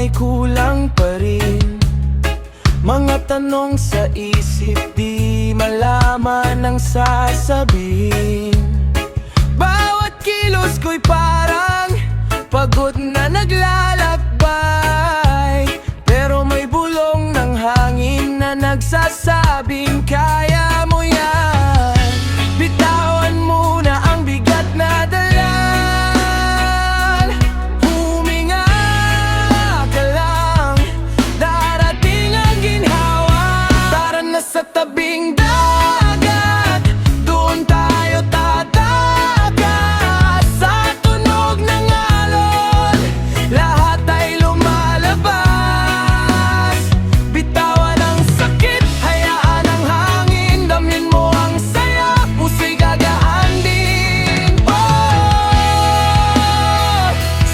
may kulang pa rin. Mga tanong sa isip, di malaman ang sasabihin. Bawat kilos ko'y parang pagod na naglalakbay, pero may bulong ng hangin na nagsasabing kaya mo yan. Bitawan muna ang bigat na dala, huminga ka lang, darating ang ginhawa. Tara na sa tabing dagat, doon tayo tatakas. Sa tunog ng alon, lahat ay lumalabas. Bitawan ang sakit, hayaan ang hangin, damhin mo ang saya, puso'y gagaan din. Oh,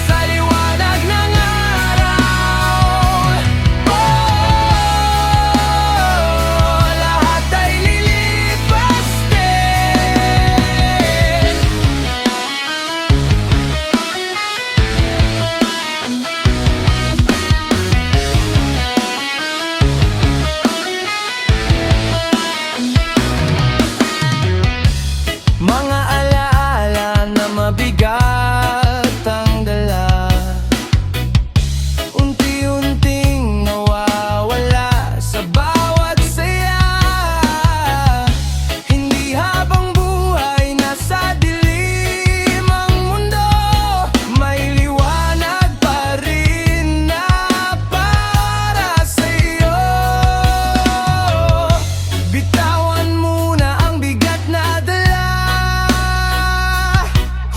sa liwanag ng araw, oh, lahat ay lilipas din. Mga alaala na mabigat ang dala, unti-unting nawawala sa bawat saya. Hindi habang buhay nasa dilim ang mundo, may liwanag pa rin na para sa'yo. Bitawan muna ang bigat na dala,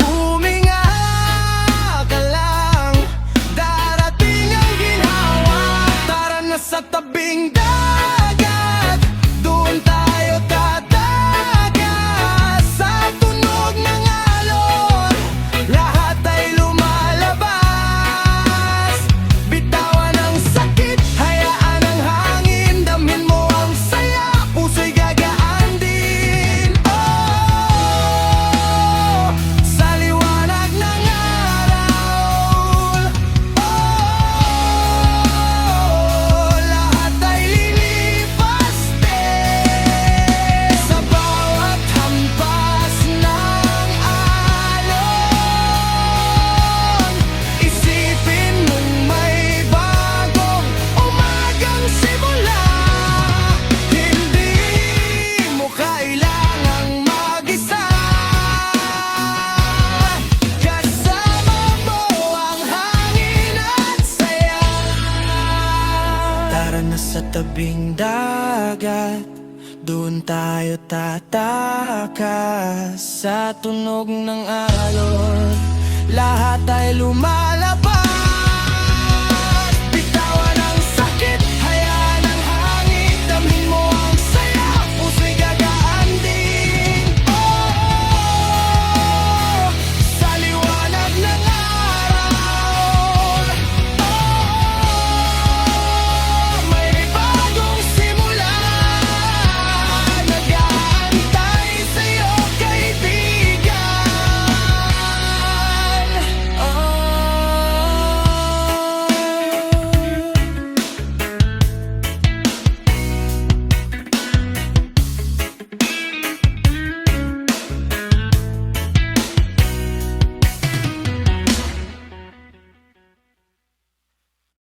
huminga ka lang, darating ang ginhawa. Tara na sa tabing dagat, doon tayo tatakas. Sa tunog ng alon, lahat ay lumalabas. Bitawan ang sakit, hayaan ang hangin, damhin mo ang saya, puso'y gagaan din. Oh, sa liwanag ng araw, oh, lahat ay lilipas din. Sa bawat hampas ng alon, isipin mong may bagong umagang simula. Hindi mo kailangang mag-isa, kasama mo ang hangin at saya. Tara na sa tabing dagat, doon tayo tatakas. Sa tunog ng alon, lahat ay lumalabas.